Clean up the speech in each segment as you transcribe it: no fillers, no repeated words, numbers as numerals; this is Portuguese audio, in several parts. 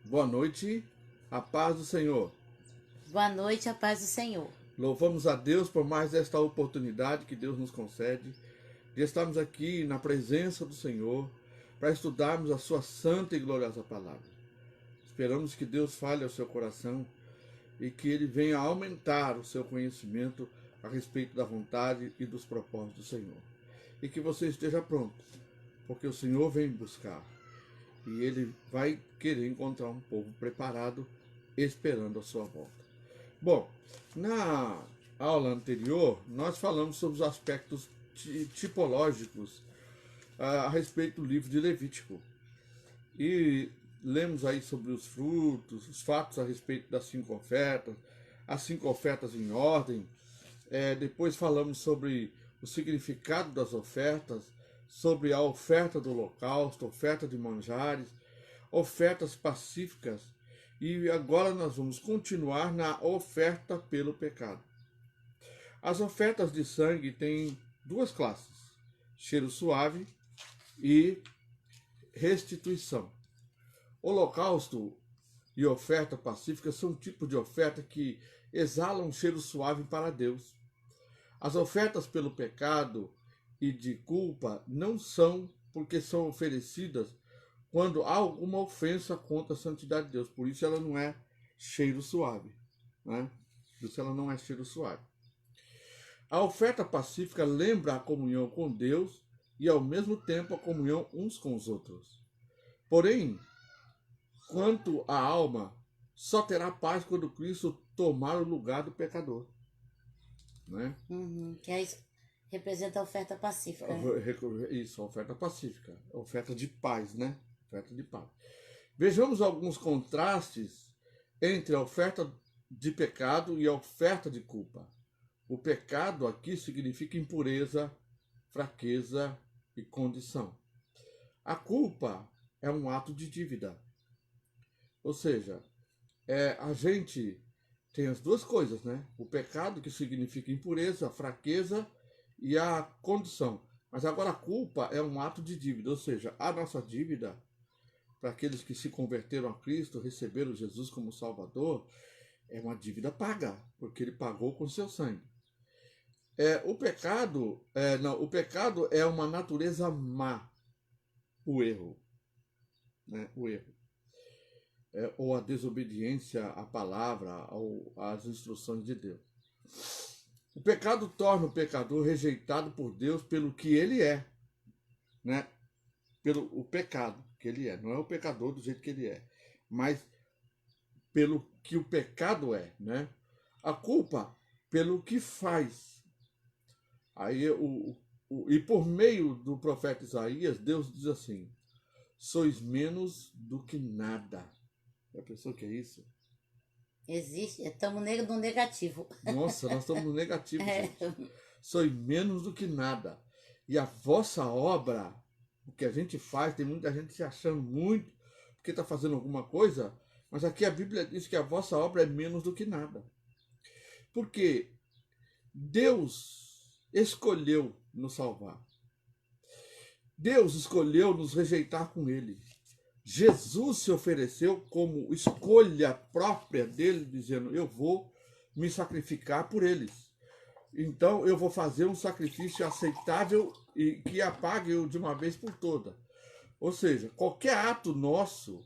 Boa noite, a paz do Senhor. Boa noite, a paz do Senhor. Louvamos a Deus por mais esta oportunidade que Deus nos concede de estarmos aqui na presença do Senhor para estudarmos a sua santa e gloriosa palavra. Esperamos que Deus fale ao seu coração e que Ele venha aumentar o seu conhecimento a respeito da vontade e dos propósitos do Senhor. E que você esteja pronto, porque o Senhor vem buscar. E Ele vai querer encontrar um povo preparado, esperando a sua volta. Bom, na aula anterior, nós falamos sobre os aspectos tipológicos a respeito do livro de Levítico. E lemos aí sobre os frutos, os fatos a respeito das 5 ofertas, as 5 ofertas em ordem. Depois falamos sobre o significado das ofertas, sobre a oferta do holocausto, oferta de manjares, ofertas pacíficas. E agora nós vamos continuar na oferta pelo pecado. As ofertas de sangue têm duas classes: cheiro suave e restituição. Holocausto e oferta pacífica são tipos de oferta que exalam um cheiro suave para Deus. As ofertas pelo pecado e de culpa não são, porque são oferecidas quando há alguma ofensa contra a santidade de Deus. Por isso ela não é cheiro suave, né? Por isso ela não é cheiro suave. A oferta pacífica lembra a comunhão com Deus e ao mesmo tempo a comunhão uns com os outros. Porém, quanto à alma, só terá paz quando Cristo tomar o lugar do pecador, né? Que aí representa a oferta pacífica, né? Isso, a oferta pacífica, a oferta de paz, né? Oferta de paz. Vejamos alguns contrastes entre a oferta de pecado e a oferta de culpa. O pecado aqui significa impureza, fraqueza e condição. A culpa é um ato de dívida. Ou seja, a gente tem as duas coisas, né? O pecado, que significa impureza, fraqueza, e a condição. Mas agora a culpa é um ato de dívida, ou seja, a nossa dívida, para aqueles que se converteram a Cristo, receberam Jesus como Salvador, é uma dívida paga, porque Ele pagou com seu sangue. O pecado é uma natureza má, o erro, né? O erro. Ou a desobediência à palavra, ou às instruções de Deus. O pecado torna o pecador rejeitado por Deus pelo que ele é, né? Pelo o pecado que ele é. Não é o pecador do jeito que ele é, mas pelo que o pecado é, né? A culpa pelo que faz. Aí e por meio do profeta Isaías, Deus diz assim: sois menos do que nada. Já pensou que é isso? Existe, estamos no negativo. Nossa, nós estamos no negativo, gente. Sois menos do que nada. E a vossa obra, o que a gente faz, tem muita gente se achando muito porque está fazendo alguma coisa, mas aqui a Bíblia diz que a vossa obra é menos do que nada. Porque Deus escolheu nos salvar. Deus escolheu nos rejeitar com Ele. Jesus se ofereceu como escolha própria dele, dizendo: eu vou me sacrificar por eles. Então eu vou fazer um sacrifício aceitável e que apague-o de uma vez por toda. Ou seja, qualquer ato nosso,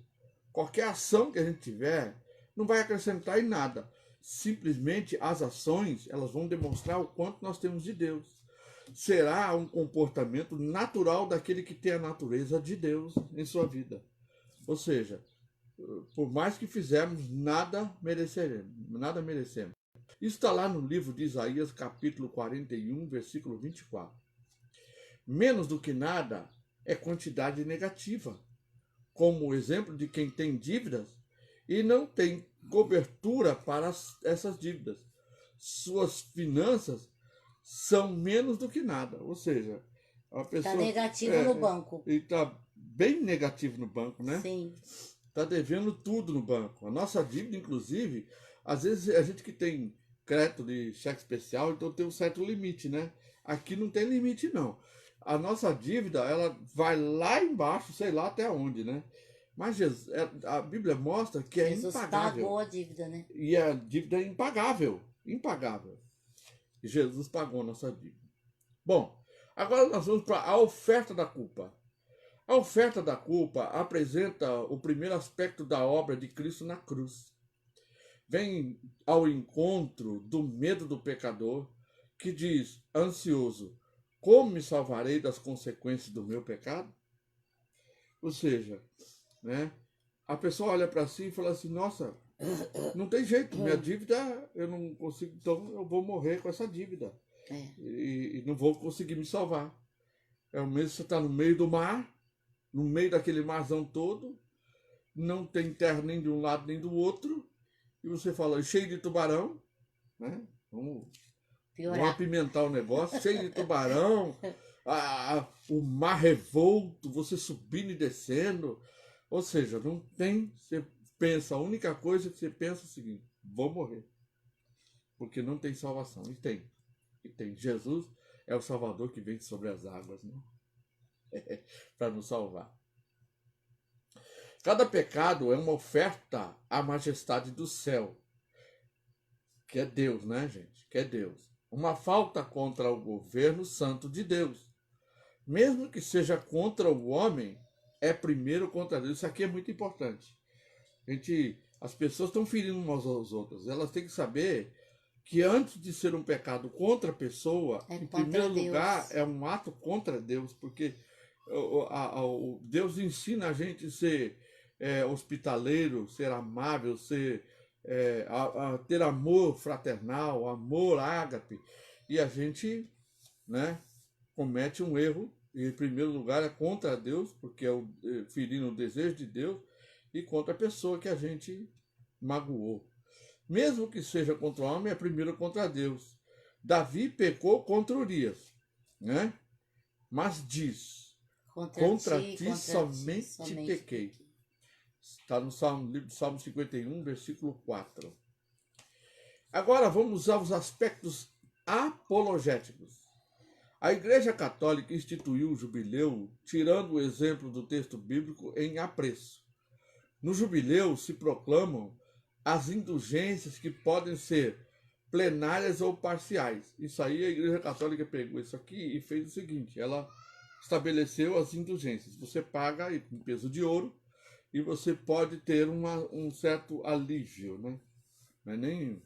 qualquer ação que a gente tiver, não vai acrescentar em nada. Simplesmente as ações, elas vão demonstrar o quanto nós temos de Deus. Será um comportamento natural daquele que tem a natureza de Deus em sua vida. Ou seja, por mais que fizermos, nada merecemos. Isso está lá no livro de Isaías, capítulo 41, versículo 24. Menos do que nada é quantidade negativa, como o exemplo de quem tem dívidas e não tem cobertura para essas dívidas. Suas finanças são menos do que nada. Ou seja, a pessoa... Está negativo no banco. E está bem negativo no banco, né? Sim. Está devendo tudo no banco. A nossa dívida, inclusive, às vezes a gente que tem crédito de cheque especial, então tem um certo limite, né? Aqui não tem limite, não. A nossa dívida, ela vai lá embaixo, sei lá até onde, né? Mas a Bíblia mostra que é Jesus impagável. pagou a dívida, né? E a dívida é impagável. Impagável. E Jesus pagou a nossa dívida. Bom, agora nós vamos para a oferta da culpa. A oferta da culpa apresenta o primeiro aspecto da obra de Cristo na cruz. Vem ao encontro do medo do pecador, que diz, ansioso, como me salvarei das consequências do meu pecado? Ou seja, né, a pessoa olha para si e fala assim, nossa, não tem jeito, minha dívida eu não consigo, então eu vou morrer com essa dívida. E não vou conseguir me salvar. É o mesmo que você está no meio do mar, no meio daquele marzão todo, não tem terra nem de um lado nem do outro, e você fala, cheio de tubarão, né? Vamos apimentar o negócio, cheio de tubarão, o mar revolto, você subindo e descendo. Ou seja, não tem, você pensa, a única coisa que você pensa é o seguinte, vou morrer. Porque não tem salvação. E tem. Jesus é o Salvador que vem sobre as águas, né? Para nos salvar. Cada pecado é uma oferta à majestade do céu, que é Deus, né, gente? Que é Deus. Uma falta contra o governo santo de Deus. Mesmo que seja contra o homem, é primeiro contra Deus. Isso aqui é muito importante. As pessoas estão ferindo umas às outras. Elas têm que saber que antes de ser um pecado contra a pessoa, em primeiro lugar, é um ato contra Deus, porque Deus ensina a gente a ser hospitaleiro, ser amável, a ter amor fraternal, amor ágape, e a gente, né, comete um erro, e em primeiro lugar é contra Deus, porque é ferindo o desejo de Deus, e contra a pessoa que a gente magoou. Mesmo que seja contra o homem, é primeiro contra Deus. Davi pecou contra Urias, né? Mas diz, contra ti somente pequei. Está no livro de Salmo 51, versículo 4. Agora vamos aos aspectos apologéticos. A Igreja Católica instituiu o jubileu, tirando o exemplo do texto bíblico em apreço. No jubileu se proclamam as indulgências que podem ser plenárias ou parciais. Isso aí a Igreja Católica pegou isso aqui e fez o seguinte, ela estabeleceu as indulgências. Você paga em peso de ouro e você pode ter um certo alívio, né? Não é nem...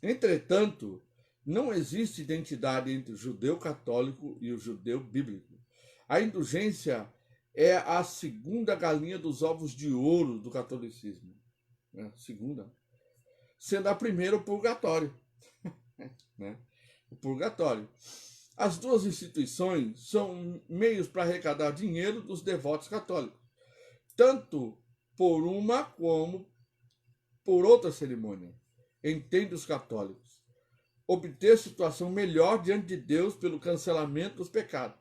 Entretanto, não existe identidade entre o judeu católico e o judeu bíblico. A indulgência é a segunda galinha dos ovos de ouro do catolicismo. Segunda. Sendo a primeira o purgatório. Né? O purgatório. As duas instituições são meios para arrecadar dinheiro dos devotos católicos, tanto por uma como por outra cerimônia. Entende os católicos. Obter situação melhor diante de Deus pelo cancelamento dos pecados.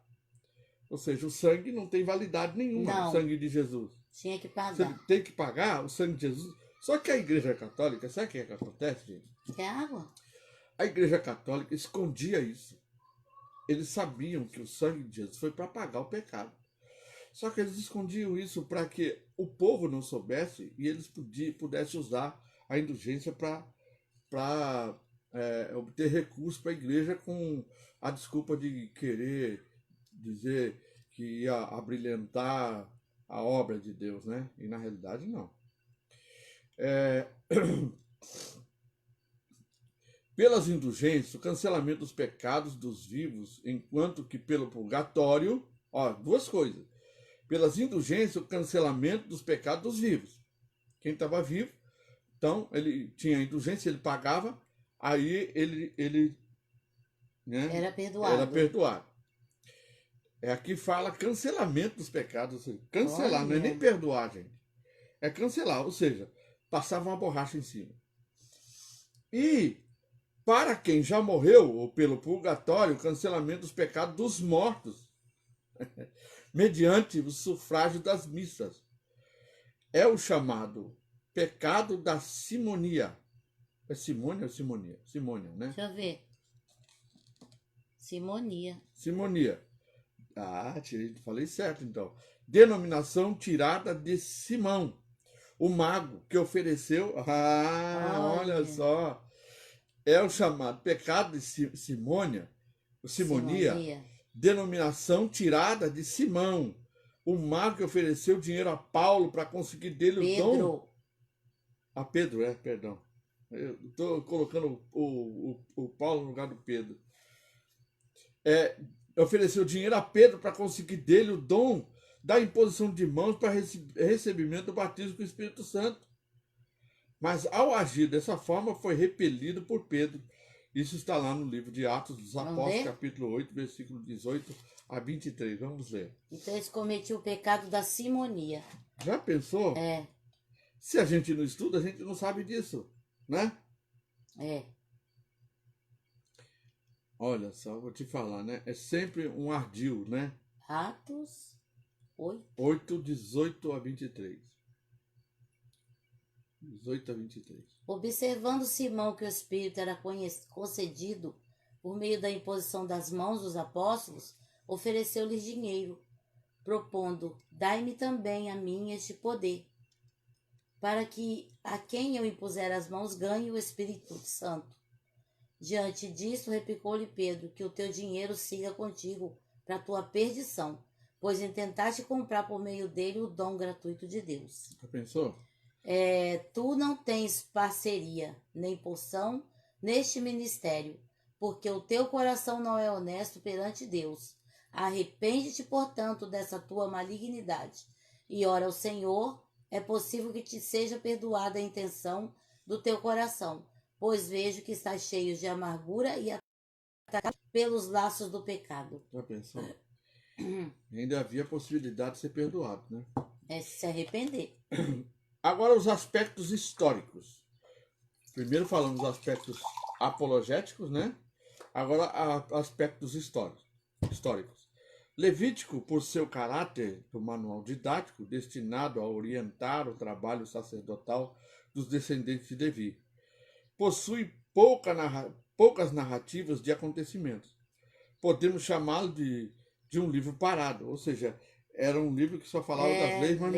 Ou seja, o sangue não tem validade nenhuma, não. O sangue de Jesus. Tinha que pagar. Você tem que pagar o sangue de Jesus. Só que a Igreja Católica, sabe o que acontece, gente? É água. A Igreja Católica escondia isso. Eles sabiam que o sangue de Jesus foi para pagar o pecado. Só que eles escondiam isso para que o povo não soubesse e eles pudessem usar a indulgência para obter recurso para a igreja com a desculpa de querer dizer que ia abrilhantar a obra de Deus, né? E na realidade não. Pelas indulgências, o cancelamento dos pecados dos vivos, enquanto que pelo purgatório, duas coisas. Pelas indulgências, o cancelamento dos pecados dos vivos. Quem estava vivo, então ele tinha indulgência, ele pagava, aí ele né, era perdoado. Era perdoado. Aqui fala cancelamento dos pecados, ou seja, cancelar, não é nem perdoar, gente. É cancelar, ou seja, passava uma borracha em cima. E para quem já morreu, ou pelo purgatório, o cancelamento dos pecados dos mortos, mediante o sufrágio das missas. É o chamado pecado da simonia. É simônia ou simonia? Simônia, né? Deixa eu ver. Simonia. Simonia. Falei certo então. Denominação tirada de Simão, o mago que ofereceu. Olha Olha, só. É o chamado pecado de Simônia, simonia, simonia. denominação tirada de Simão, o mago que ofereceu dinheiro a Paulo para conseguir dele o dom. Pedro. A Pedro, perdão. Eu estou colocando o Paulo no lugar do Pedro. Ofereceu dinheiro a Pedro para conseguir dele o dom da imposição de mãos para recebimento do batismo com o Espírito Santo. Mas ao agir dessa forma foi repelido por Pedro. Isso está lá no livro de Atos dos Apóstolos, capítulo 8, versículo 18 a 23. Vamos ler. Então eles cometiam o pecado da simonia. Já pensou? É. Se a gente não estuda, a gente não sabe disso, né? É. Olha só, vou te falar, né? É sempre um ardil, né? Atos 8. 8, 18 a 23. 18 a 23. Observando Simão que o Espírito era concedido por meio da imposição das mãos dos apóstolos, ofereceu-lhes dinheiro, propondo: dai-me também a mim este poder, para que a quem eu impuser as mãos ganhe o Espírito Santo. Diante disso, replicou-lhe Pedro: que o teu dinheiro siga contigo para a tua perdição, pois intentaste comprar por meio dele o dom gratuito de Deus. Já pensou? Tu não tens parceria, nem porção neste ministério, porque o teu coração não é honesto perante Deus. Arrepende-te, portanto, dessa tua malignidade, e ora ao Senhor, é possível que te seja perdoada a intenção do teu coração, pois vejo que estás cheio de amargura e atacado pelos laços do pecado. Já pensou? Ainda havia a possibilidade de ser perdoado, né? É se arrepender. Agora os aspectos históricos. Primeiro falamos dos aspectos apologéticos, né? Agora aspectos históricos. Levítico, por seu caráter do manual didático, destinado a orientar o trabalho sacerdotal dos descendentes de Levi, possui poucas narrativas de acontecimentos. Podemos chamá-lo de um livro parado, ou seja, era um livro que só falava das leis, mas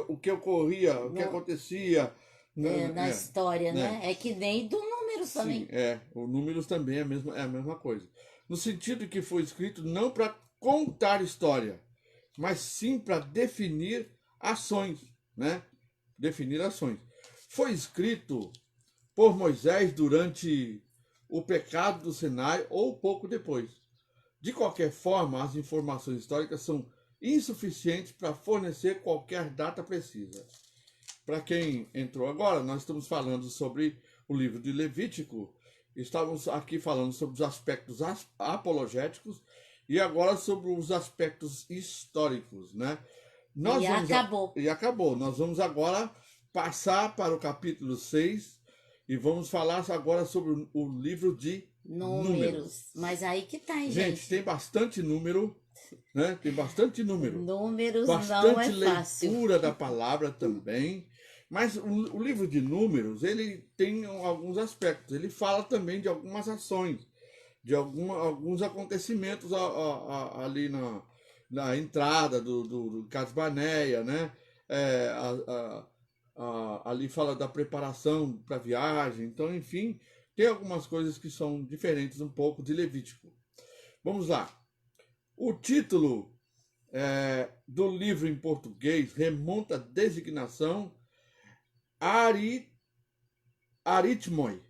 o que ocorria, o que acontecia na história, né? É que nem do Números também. Sim, o Números também é a mesma coisa. No sentido que foi escrito não para contar história, mas sim para definir ações, né? Definir ações. Foi escrito por Moisés durante o pecado do Sinai ou pouco depois. De qualquer forma, as informações históricas são insuficientes para fornecer qualquer data precisa. Para quem entrou agora, nós estamos falando sobre o livro de Levítico, estávamos aqui falando sobre os aspectos apologéticos e agora sobre os aspectos históricos, né? Acabou. Nós vamos agora passar para o capítulo 6 e vamos falar agora sobre o livro de Números. Mas aí que tá, hein, gente? Tem bastante número, né? Tem bastante número. Números bastante não é fácil. Leitura da palavra também. Mas o livro de Números, ele tem alguns aspectos. Ele fala também de algumas ações, de alguns acontecimentos ali na entrada do Cades Barneia, né? Ali fala da preparação para a viagem. Então, enfim, tem algumas coisas que são diferentes um pouco de Levítico. Vamos lá. O título do livro em português remonta à designação aritmoi,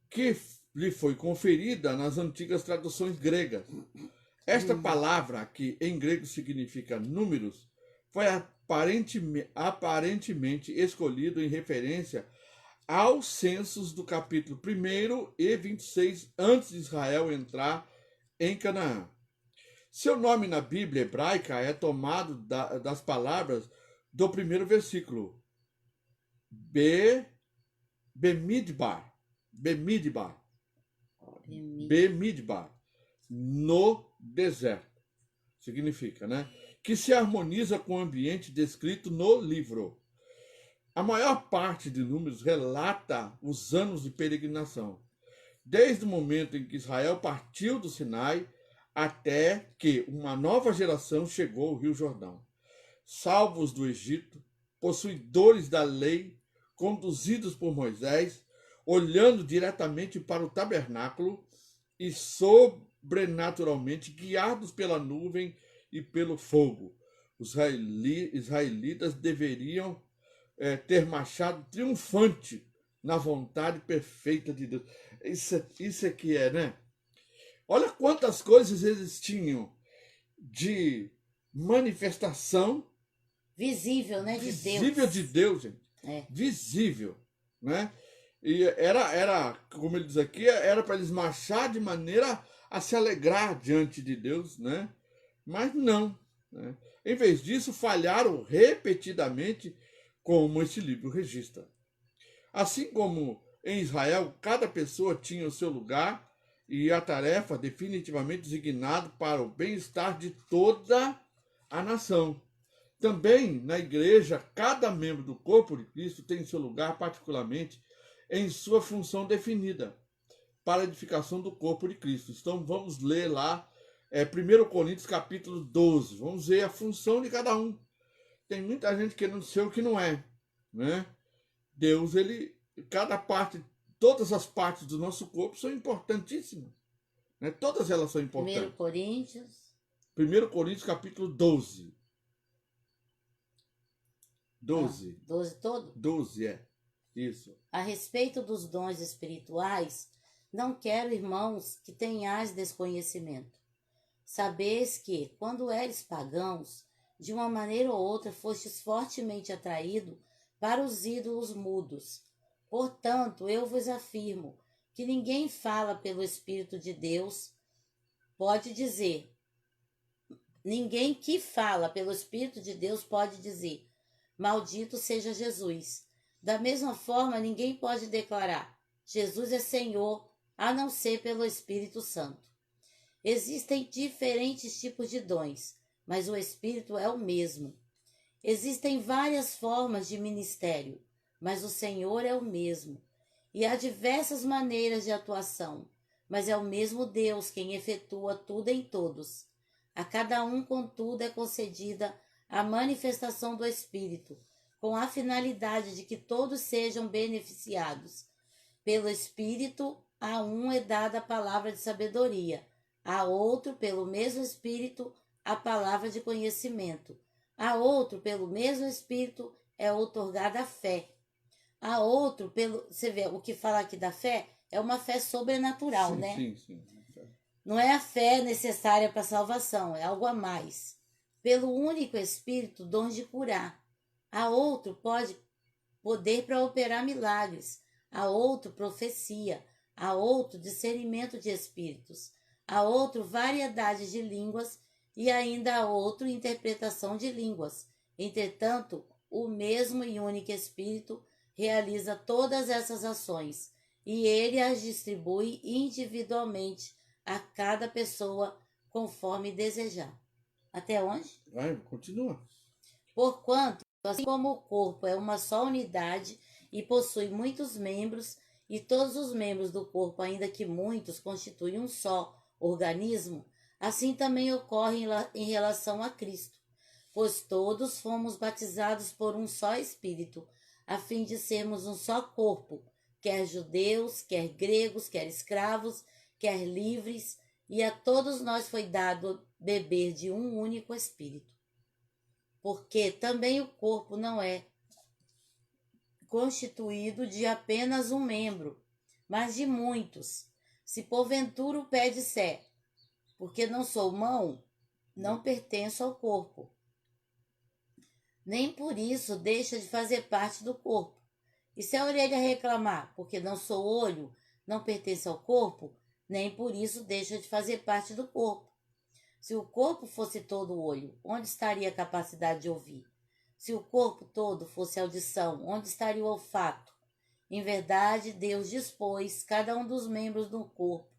que lhe foi conferida nas antigas traduções gregas. Esta palavra, que em grego significa números, foi aparentemente escolhido em referência aos censos do capítulo 1 e 26 antes de Israel entrar em Canaã. Seu nome na Bíblia hebraica é tomado das palavras do primeiro versículo. Bemidbar, no deserto. Significa, né? Que se harmoniza com o ambiente descrito no livro. A maior parte de Números relata os anos de peregrinação. desde o momento em que Israel partiu do Sinai até que uma nova geração chegou ao Rio Jordão. Salvos do Egito, possuidores da lei, conduzidos por Moisés, olhando diretamente para o tabernáculo e sobrenaturalmente guiados pela nuvem e pelo fogo. Os israelitas deveriam ter marchado triunfante na vontade perfeita de Deus. Isso aqui né? Olha quantas coisas eles tinham de manifestação visível, né, de visível Deus. de Deus, gente. É. Visível, né? E era, como ele diz aqui, era para eles marchar de maneira a se alegrar diante de Deus, né? Mas não, né? Em vez disso, falharam repetidamente, como este livro registra. Assim como em Israel, cada pessoa tinha o seu lugar e a tarefa definitivamente designada para o bem-estar de toda a nação. Também na igreja, cada membro do corpo de Cristo tem seu lugar particularmente em sua função definida para a edificação do corpo de Cristo. Então vamos ler lá 1 Coríntios capítulo 12. Vamos ver a função de cada um. Tem muita gente querendo ser o que não é, né? Deus, cada parte, todas as partes do nosso corpo são importantíssimas, né? Todas elas são importantes. 1 Coríntios. 1 Coríntios capítulo 12. 12. 12 todo? 12, isso. A respeito dos dons espirituais, não quero, irmãos, que tenhais desconhecimento. Sabeis que, quando eres pagãos, de uma maneira ou outra fostes fortemente atraído para os ídolos mudos. Portanto, eu vos afirmo que ninguém fala pelo Espírito de Deus pode dizer. Ninguém que fala pelo Espírito de Deus pode dizer: maldito seja Jesus. Da mesma forma, ninguém pode declarar: Jesus é Senhor, a não ser pelo Espírito Santo. Existem diferentes tipos de dons, mas o Espírito é o mesmo. Existem várias formas de ministério, mas o Senhor é o mesmo. E há diversas maneiras de atuação, mas é o mesmo Deus quem efetua tudo em todos. A cada um, contudo, é concedida a manifestação do Espírito, com a finalidade de que todos sejam beneficiados. Pelo Espírito, a um é dada a palavra de sabedoria, a outro, pelo mesmo Espírito, a palavra de conhecimento, a outro, pelo mesmo Espírito, é outorgada a fé. A outro, você vê, o que fala aqui da fé é uma fé sobrenatural, sim, né? Sim. Não é a fé necessária para a salvação, é algo a mais. Pelo único Espírito, dons de curar. A outro, poder para operar milagres. A outro, profecia. A outro, discernimento de espíritos. A outro, variedade de línguas. E ainda a outro, interpretação de línguas. Entretanto, o mesmo e único Espírito realiza todas essas ações, e ele as distribui individualmente a cada pessoa conforme desejar. Até onde? Vai, continua. Porquanto, assim como o corpo é uma só unidade e possui muitos membros, e todos os membros do corpo, ainda que muitos, constituem um só organismo, assim também ocorre em relação a Cristo. Pois todos fomos batizados por um só Espírito, a fim de sermos um só corpo, quer judeus, quer gregos, quer escravos, quer livres, e a todos nós foi dado beber de um único Espírito. Porque também o corpo não é constituído de apenas um membro, mas de muitos. Se porventura o pé disser, porque não sou mão, não pertenço ao corpo, nem por isso deixa de fazer parte do corpo. E se a orelha reclamar, porque não sou olho, não pertence ao corpo, nem por isso deixa de fazer parte do corpo. Se o corpo fosse todo olho, onde estaria a capacidade de ouvir? Se o corpo todo fosse audição, onde estaria o olfato? Em verdade, Deus dispôs cada um dos membros do corpo,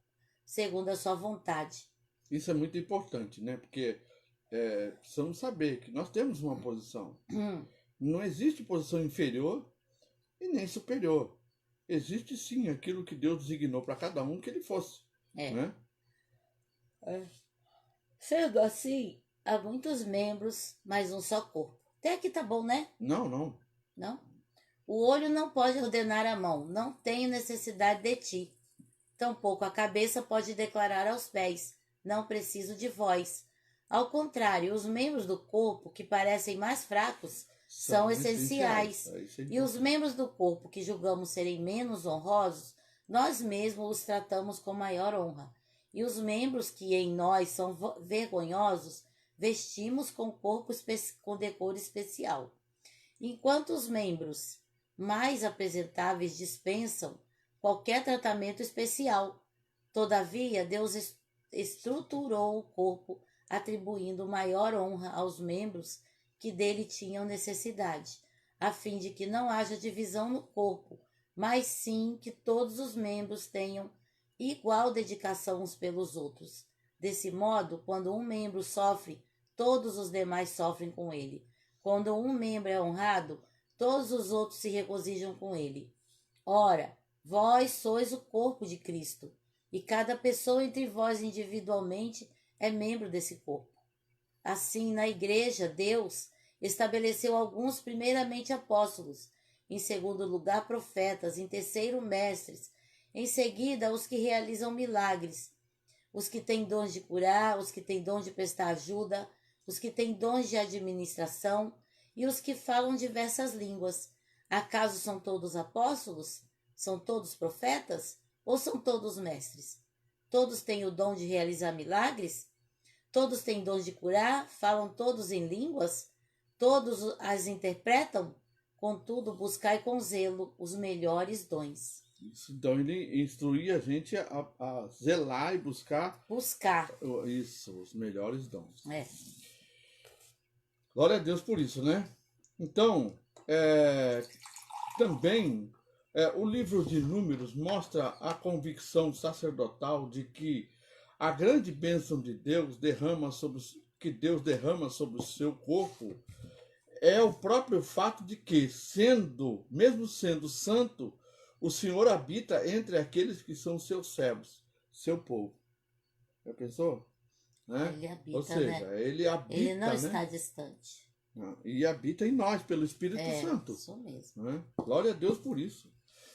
segundo a sua vontade. Isso é muito importante, né? Porque precisamos saber que nós temos uma posição. Não existe posição inferior e nem superior. existe sim aquilo que Deus designou para cada um que ele fosse, É. né? Sendo assim, há muitos membros, mas um só corpo. Até aqui tá bom, né? Não. Não? O olho não pode ordenar à mão, não tenho necessidade de ti. Tampouco a cabeça pode declarar aos pés, não preciso de vós. Ao contrário, os membros do corpo que parecem mais fracos são essenciais. E os membros do corpo que julgamos serem menos honrosos, nós mesmos os tratamos com maior honra. E os membros que em nós são vergonhosos, vestimos com com decoro especial. Enquanto os membros mais apresentáveis dispensam qualquer tratamento especial. Todavia, Deus estruturou o corpo, atribuindo maior honra aos membros que dele tinham necessidade, a fim de que não haja divisão no corpo, mas sim que todos os membros tenham igual dedicação uns pelos outros. Desse modo, quando um membro sofre, todos os demais sofrem com ele. Quando um membro é honrado, todos os outros se regozijam com ele. Ora, vós sois o corpo de Cristo, e cada pessoa entre vós individualmente é membro desse corpo. Assim, na igreja, Deus estabeleceu alguns primeiramente apóstolos, em segundo lugar profetas, em terceiro mestres, em seguida os que realizam milagres, os que têm dons de curar, os que têm dons de prestar ajuda, os que têm dons de administração e os que falam diversas línguas. Acaso são todos apóstolos? São todos profetas? Ou são todos mestres? Todos têm o dom de realizar milagres? Todos têm dons de curar? Falam todos em línguas? Todos as interpretam? Contudo, buscai com zelo os melhores dons. Então ele instruía a gente a zelar e buscar isso, os melhores dons. Glória a Deus por isso, né? Então, também o livro de Números mostra a convicção sacerdotal de que a grande bênção de Deus que Deus derrama sobre o seu corpo é o próprio fato de que, mesmo sendo santo, o Senhor habita entre aqueles que são seus servos, seu povo. Já pensou? Né? Ele habita, ou seja, né? Ele habita, ele não né? está distante. E habita em nós, pelo Espírito Santo. Isso mesmo. Né? Glória a Deus por isso.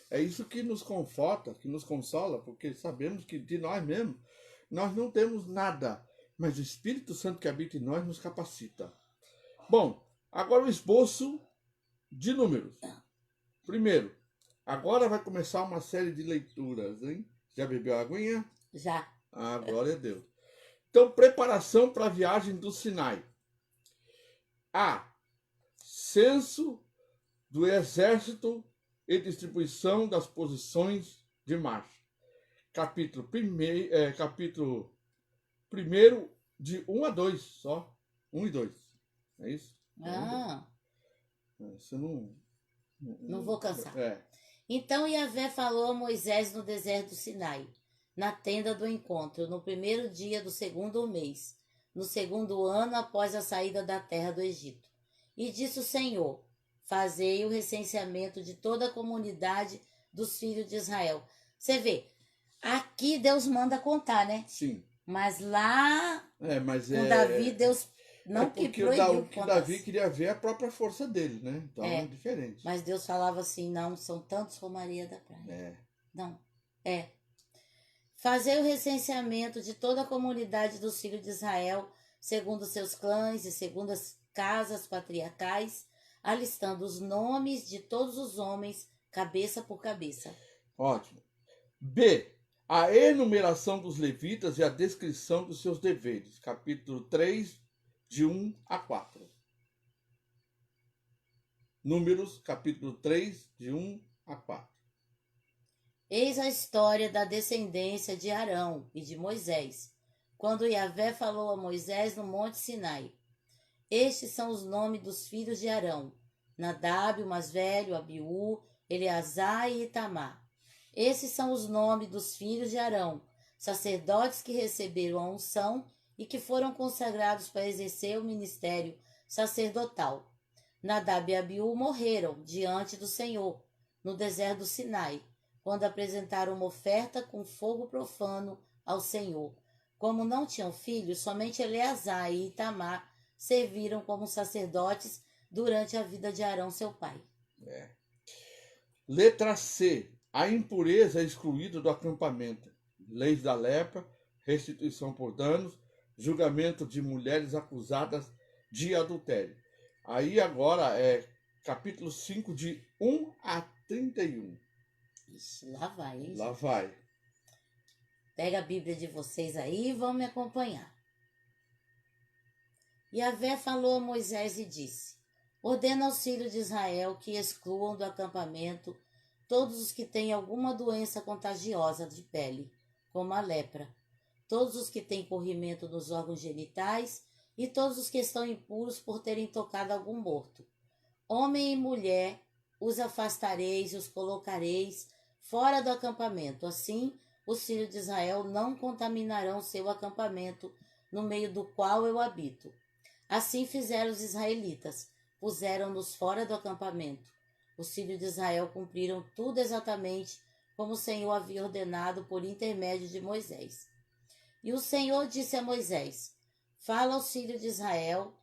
É isso que nos conforta, que nos consola, porque sabemos que de nós mesmos, nós não temos nada, mas o Espírito Santo que habita em nós nos capacita. Bom, agora o esboço de Números. Primeiro, agora vai começar uma série de leituras, hein? Já bebeu a aguinha? Já. Glória a Deus. Então, preparação para a viagem do Sinai. Censo do exército e distribuição das posições de marcha. Capítulo 1 de 1 a 2 só. 1 e 2. É isso? Você não vou cansar. Então Yahvé falou a Moisés no deserto do Sinai, na tenda do encontro, no primeiro dia do segundo mês, no segundo ano após a saída da terra do Egito. E disse o Senhor: fazei o recenseamento de toda a comunidade dos filhos de Israel. Você vê, aqui Deus manda contar, né? Sim. Mas lá, com Davi, Deus não que proibiu que Davi queria ver a própria força dele, né? Então é diferente. Mas Deus falava assim, não, são tantos como Maria da Praia. Não, Fazei o recenseamento de toda a comunidade dos filhos de Israel, segundo seus clãs e segundo as casas patriarcais, alistando os nomes de todos os homens, cabeça por cabeça. Ótimo. B. A enumeração dos levitas e a descrição dos seus deveres. Capítulo 3, de 1 a 4. Números, capítulo 3, de 1 a 4. Eis a história da descendência de Arão e de Moisés, quando Yahvé falou a Moisés no monte Sinai. Estes são os nomes dos filhos de Arão: Nadab, o mais velho, Abiú, Eleazar e Itamar. Esses são os nomes dos filhos de Arão, sacerdotes que receberam a unção e que foram consagrados para exercer o ministério sacerdotal. Nadab e Abiú morreram diante do Senhor, no deserto do Sinai, quando apresentaram uma oferta com fogo profano ao Senhor. Como não tinham filhos, somente Eleazar e Itamar serviram como sacerdotes durante a vida de Arão, seu pai. Letra C. A impureza é excluída do acampamento. Leis da lepra, restituição por danos, julgamento de mulheres acusadas de adultério. Aí agora é capítulo 5, de 1 a 31. Ixi, lá vai, hein? Lá vai. Pega a Bíblia de vocês aí e vão me acompanhar. Yahvé falou a Moisés e disse: ordena aos filhos de Israel que excluam do acampamento todos os que têm alguma doença contagiosa de pele, como a lepra, todos os que têm corrimento nos órgãos genitais e todos os que estão impuros por terem tocado algum morto. Homem e mulher os afastareis e os colocareis fora do acampamento. Assim, os filhos de Israel não contaminarão seu acampamento, no meio do qual eu habito. Assim fizeram os israelitas, puseram-nos fora do acampamento. Os filhos de Israel cumpriram tudo exatamente como o Senhor havia ordenado por intermédio de Moisés. E o Senhor disse a Moisés: fala aos filhos de Israel,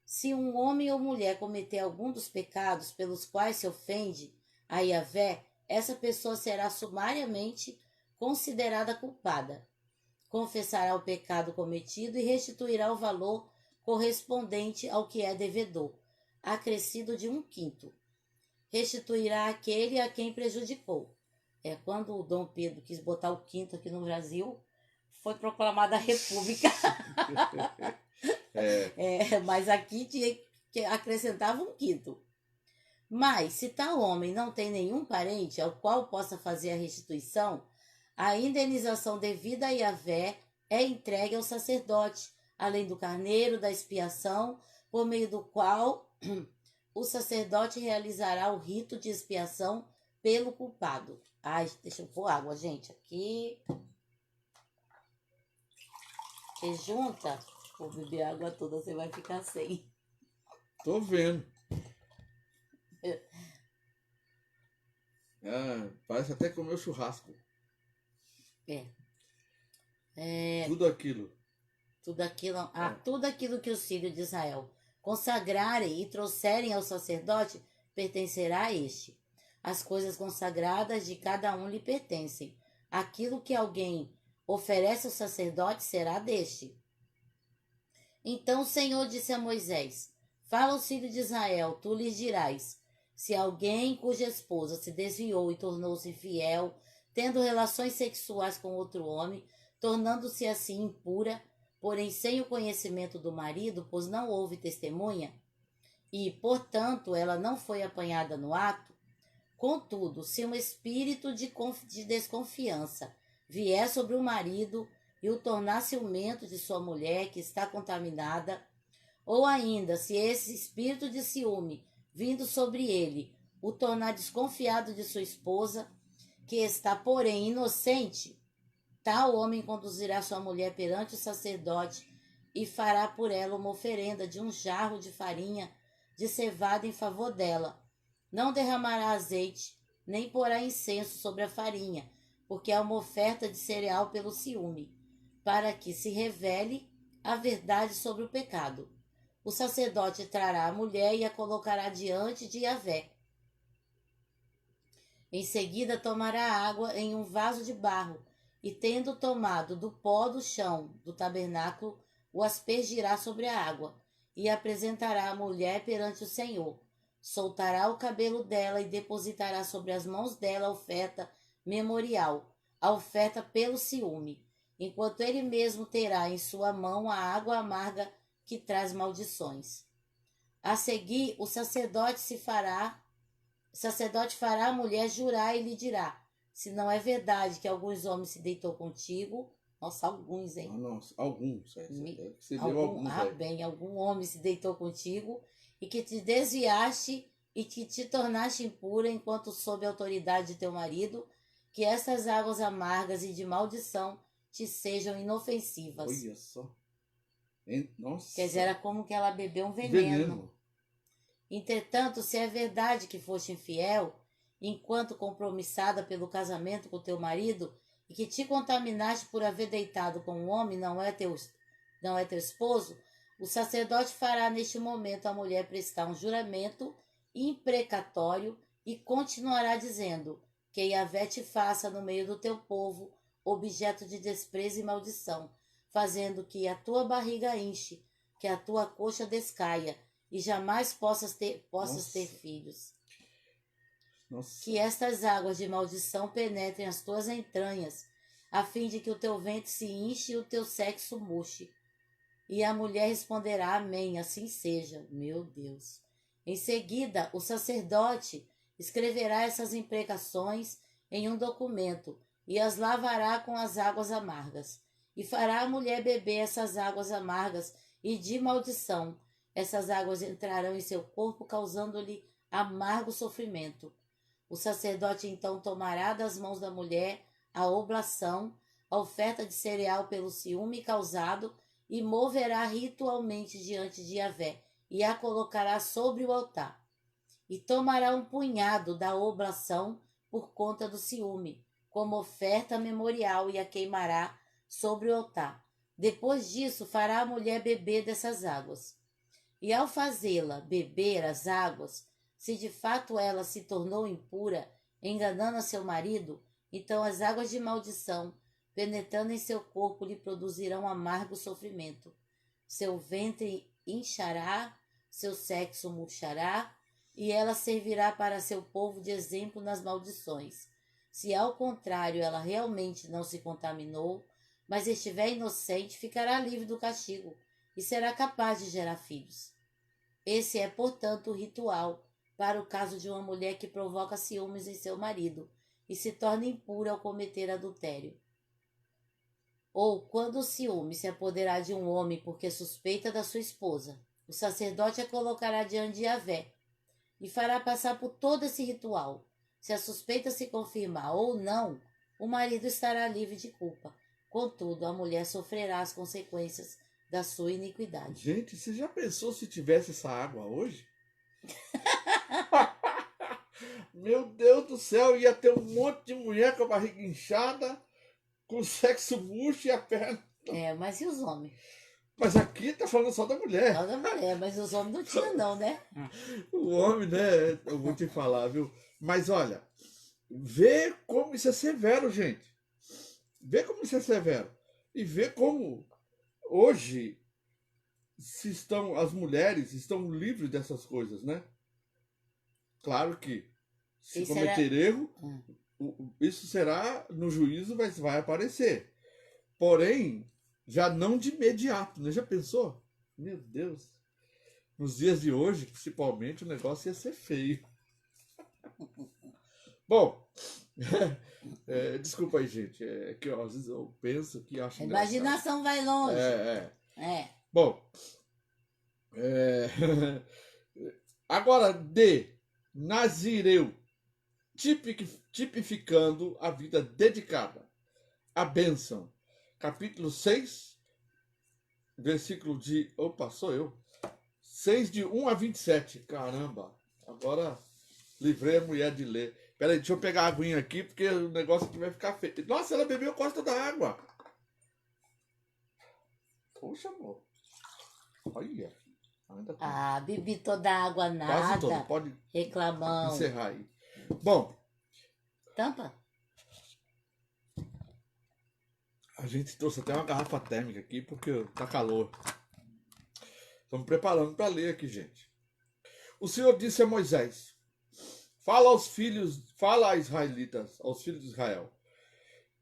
se um homem ou mulher cometer algum dos pecados pelos quais se ofende a Yahvé, essa pessoa será sumariamente considerada culpada. Confessará o pecado cometido e restituirá o valor correspondente ao que é devedor, acrescido de 1/5. Restituirá aquele a quem prejudicou. Quando o Dom Pedro quis botar o quinto aqui no Brasil, foi proclamada a República. Mas aqui tinha que acrescentava 1/5. Mas, se tal homem não tem nenhum parente ao qual possa fazer a restituição, a indenização devida a Yahvé é entregue ao sacerdote, além do carneiro da expiação, por meio do qual o sacerdote realizará o rito de expiação pelo culpado. Ai, deixa eu pôr água, gente, aqui. Porque junta, vou beber a água toda, você vai ficar sem. Tô vendo. Parece até comer churrasco. Tudo aquilo. Tudo aquilo que os filhos de Israel consagrarem e trouxerem ao sacerdote pertencerá a este. As coisas consagradas de cada um lhe pertencem. Aquilo que alguém oferece ao sacerdote será deste. Então o Senhor disse a Moisés: fala aos filhos de Israel, tu lhes dirás: se alguém cuja esposa se desviou e tornou-se infiel, tendo relações sexuais com outro homem, tornando-se assim impura, porém sem o conhecimento do marido, pois não houve testemunha, e, portanto, ela não foi apanhada no ato, contudo, se um espírito de desconfiança vier sobre o marido e o tornar ciumento de sua mulher que está contaminada, ou ainda, se esse espírito de ciúme, vindo sobre ele, o tornar desconfiado de sua esposa, que está, porém, inocente, tal homem conduzirá sua mulher perante o sacerdote e fará por ela uma oferenda de 1 jarro de farinha de cevada em favor dela. Não derramará azeite, nem porá incenso sobre a farinha, porque é uma oferta de cereal pelo ciúme, para que se revele a verdade sobre o pecado. O sacerdote trará a mulher e a colocará diante de Yahvé. Em seguida tomará água em um vaso de barro, e tendo tomado do pó do chão do tabernáculo, o aspergirá sobre a água, e apresentará a mulher perante o Senhor. Soltará o cabelo dela e depositará sobre as mãos dela a oferta memorial, a oferta pelo ciúme, enquanto ele mesmo terá em sua mão a água amarga que traz maldições. A seguir, o sacerdote fará a mulher jurar e lhe dirá: se não é verdade que alguns homens se deitou contigo, nossa, alguns, hein? Nossa, alguns. Algum homem se deitou contigo e que te desviaste e que te tornaste impura enquanto sob a autoridade de teu marido, que essas águas amargas e de maldição te sejam inofensivas. Olha só. Nossa. Quer dizer, era como que ela bebeu um veneno. Entretanto, se é verdade que foste infiel enquanto compromissada pelo casamento com teu marido, e que te contaminaste por haver deitado com um homem, não é teu esposo, o sacerdote fará neste momento a mulher prestar um juramento imprecatório e continuará dizendo que Yahvé te faça no meio do teu povo objeto de desprezo e maldição, fazendo que a tua barriga enche, que a tua coxa descaia e jamais possas ter filhos. Nossa. Que estas águas de maldição penetrem as tuas entranhas, a fim de que o teu ventre se enche e o teu sexo murche. E a mulher responderá, amém, assim seja. Meu Deus. Em seguida, o sacerdote escreverá essas imprecações em um documento e as lavará com as águas amargas. E fará a mulher beber essas águas amargas e de maldição. Essas águas entrarão em seu corpo, causando-lhe amargo sofrimento. O sacerdote então tomará das mãos da mulher a oblação, a oferta de cereal pelo ciúme causado, e moverá ritualmente diante de Yahvé, e a colocará sobre o altar. E tomará um punhado da oblação por conta do ciúme, como oferta memorial, e a queimará sobre o altar. Depois disso, fará a mulher beber dessas águas. E ao fazê-la beber as águas, se de fato ela se tornou impura, enganando a seu marido, então as águas de maldição, penetrando em seu corpo, lhe produzirão amargo sofrimento. Seu ventre inchará, seu sexo murchará, e ela servirá para seu povo de exemplo nas maldições. Se ao contrário ela realmente não se contaminou, mas estiver inocente, ficará livre do castigo e será capaz de gerar filhos. Esse é, portanto, o ritual para o caso de uma mulher que provoca ciúmes em seu marido e se torna impura ao cometer adultério. Ou quando o ciúme se apoderar de um homem porque suspeita da sua esposa, o sacerdote a colocará diante de Yahvé e fará passar por todo esse ritual. Se a suspeita se confirmar ou não, o marido estará livre de culpa. Contudo, a mulher sofrerá as consequências da sua iniquidade. Gente, você já pensou se tivesse essa água hoje? Meu Deus do céu, ia ter um monte de mulher com a barriga inchada, com o sexo murcho e a perna. Mas e os homens? Mas aqui tá falando só da mulher. Só da mulher, mas os homens não tinham não, né? O homem, né? Eu vou te falar, viu? Mas olha, vê como isso é severo, gente. Vê como isso é severo. E vê como hoje as mulheres estão livres dessas coisas, né? Claro que se Isso cometer erro, isso será no juízo, vai aparecer. Porém, já não de imediato, né? Já pensou? Meu Deus. Nos dias de hoje, principalmente, o negócio ia ser feio. Bom, desculpa aí, gente. É que às vezes eu penso que acho A imaginação vai longe. Bom, agora de Nazireu, tipificando a vida dedicada, a bênção. Capítulo 6, versículo de... Opa, sou eu. 6 de 1 a 27. Caramba, agora livrei a mulher de ler. Peraí, deixa eu pegar a aguinha aqui, porque o negócio aqui vai ficar feio. Nossa, ela bebeu quase toda a água. Poxa, amor. Olha. Ainda tem. Bebi toda a água, nada. Quase toda. Pode reclamão. Encerrar aí. Bom. Tampa. A gente trouxe até uma garrafa térmica aqui, porque tá calor. Estamos preparando para ler aqui, gente. O Senhor disse a Moisés: fala a israelitas, aos filhos de Israel.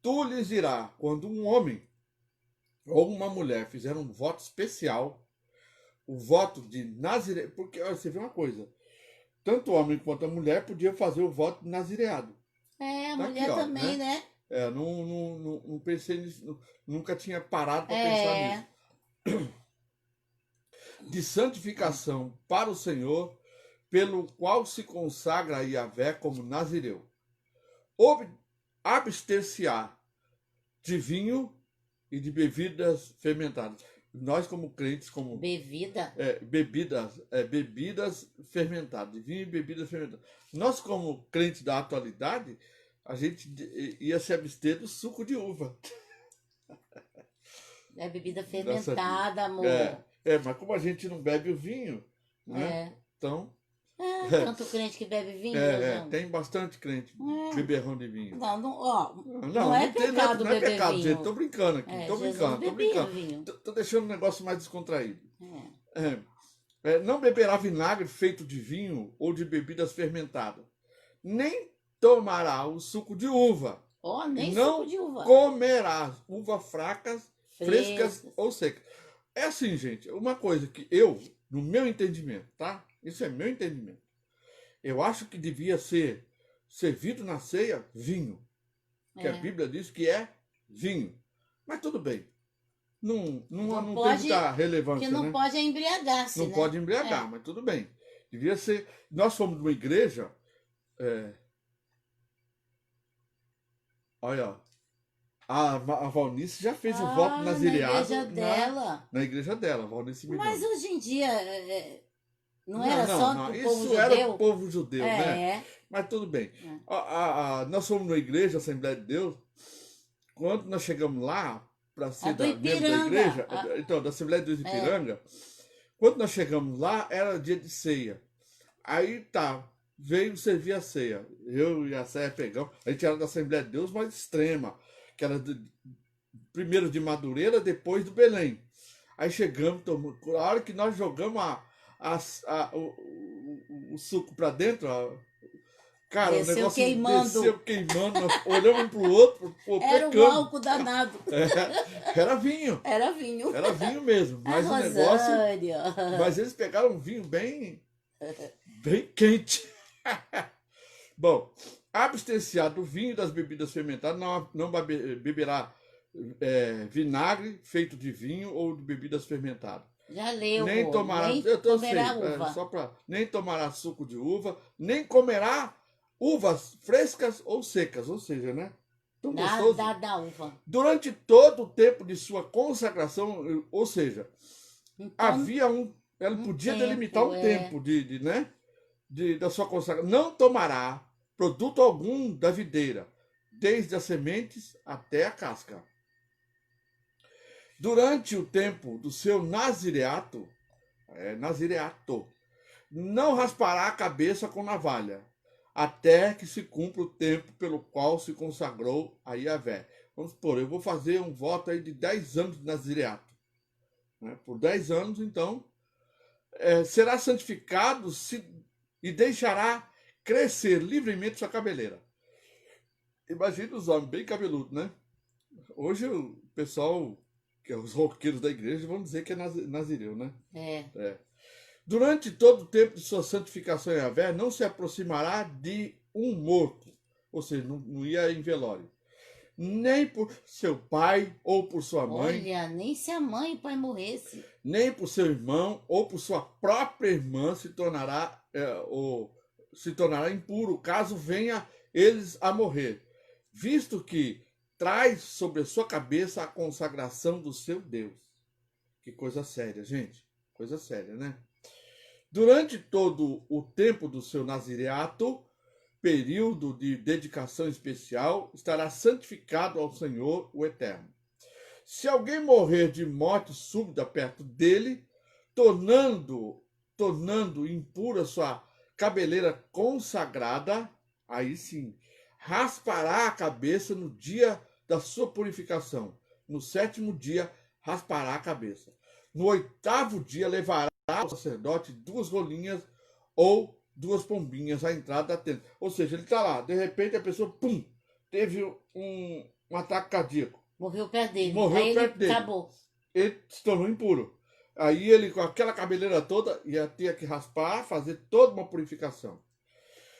Tu lhes dirá, quando um homem ou uma mulher fizer um voto especial, o voto de nazireado, porque olha, você vê uma coisa, tanto o homem quanto a mulher podiam fazer o voto de nazireado. A mulher aqui, também, né? Não pensei nisso, nunca tinha parado para pensar nisso. De santificação para o Senhor, pelo qual se consagra a Yahvé como nazireu. Abster-se-á de vinho e de bebidas fermentadas. nós como crentes, como Bebida? bebidas fermentadas, vinho e bebidas fermentadas. Nós como crentes da atualidade, a gente ia se abster do suco de uva. É bebida Nossa, fermentada, amor. mas como a gente não bebe o vinho, né? Então, Tanto crente que bebe vinho, Deusão. tem bastante crente beberrão de vinho. Não é pecado não é beber pecado, vinho. gente. Tô brincando aqui, tô Jesus brincando. bebia vinho. Tô deixando o negócio mais descontraído. Não beberá vinagre feito de vinho ou de bebidas fermentadas, nem tomará o suco de uva. Nem não suco de uva. comerá uvas fracas, frescas ou secas. É assim, gente, uma coisa que eu, no meu entendimento, tá? Isso é meu entendimento. Eu acho que devia ser servido na ceia vinho. Que a Bíblia diz que é vinho. Mas tudo bem. Não tem muita relevância, que não né? pode embriagar-se, Não pode embriagar, mas tudo bem. Devia ser... Nós fomos numa igreja... Olha, a Valnice já fez o voto nazireado na igreja dela. A Valnice me Mas deu. hoje em dia não era só o povo isso judeu? era o povo judeu, né? Mas tudo bem. Nós fomos na igreja, Assembleia de Deus. Quando nós chegamos lá, para ser membro da igreja, então, da Assembleia de Deus de Ipiranga, quando nós chegamos lá, era dia de ceia. Aí veio servir a ceia. Eu e a Ceia pegamos. A gente era da Assembleia de Deus mais extrema, que era primeiro de Madureira, depois do Belém. Aí chegamos, a hora que nós jogamos o suco para dentro, cara, desceu o negócio queimando. Desceu queimando, nós olhamos um pro outro, era um álcool danado. Era vinho. Era vinho. Era vinho mesmo. Mas o negócio. Mas eles pegaram um vinho bem quente. Bom, abstenciar do vinho e das bebidas fermentadas, não beberá vinagre feito de vinho ou de bebidas fermentadas. Já leu, nem tomará, uva. Nem tomará suco de uva, nem comerá uvas frescas ou secas, ou seja, né? Tão gostoso. Da uva. Durante todo o tempo de sua consagração, ou seja, então, havia ela podia delimitar um tempo da sua consagração. Não tomará produto algum da videira, desde as sementes até a casca. Durante o tempo do seu nazireato, não raspará a cabeça com navalha, até que se cumpra o tempo pelo qual se consagrou a Yahvé. Vamos supor, eu vou fazer um voto aí de 10 anos de nazireato. Por 10 anos, então, será santificado e deixará crescer livremente sua cabeleira. Imagina os homens bem cabeludos, né? Hoje o pessoal, que é os roqueiros da igreja, vão dizer que é nazireu, né? Durante todo o tempo de sua santificação em Yahvé, não se aproximará de um morto, ou seja, não ia em velório, nem por seu pai ou por sua mãe. Olha, nem se a mãe e o pai morresse. Nem por seu irmão ou por sua própria irmã se tornará impuro, caso venha eles a morrer, visto que traz sobre a sua cabeça a consagração do seu Deus. Que coisa séria, gente. Coisa séria, né? Durante todo o tempo do seu nazireato, período de dedicação especial, estará santificado ao Senhor, o Eterno. Se alguém morrer de morte súbita perto dele, tornando impura sua cabeleira consagrada, aí sim, raspará a cabeça no dia da sua purificação. No 7º dia, raspará a cabeça. No 8º dia, levará ao sacerdote 2 rolinhas ou 2 pombinhas à entrada da tenda. Ou seja, ele está lá, de repente a pessoa, teve um ataque cardíaco. Morreu perto dele. Morreu perto dele. Acabou. Ele se tornou impuro. Aí ele, com aquela cabeleira toda, ia ter que raspar, fazer toda uma purificação.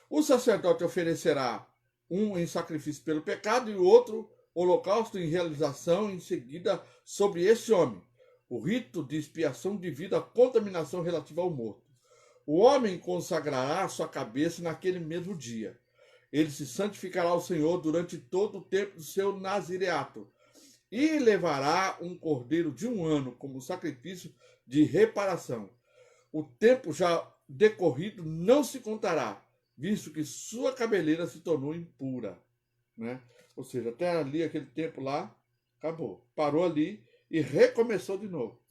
O sacerdote oferecerá um em sacrifício pelo pecado e o outro holocausto em realização em seguida sobre esse homem. O rito de expiação devido à contaminação relativa ao morto. O homem consagrará sua cabeça naquele mesmo dia. Ele se santificará ao Senhor durante todo o tempo do seu nazireato. e levará um cordeiro de 1 ano como sacrifício de reparação. O tempo já decorrido não se contará, visto que sua cabeleira se tornou impura, né? Ou seja, até ali, aquele tempo lá, acabou. Parou ali e recomeçou de novo.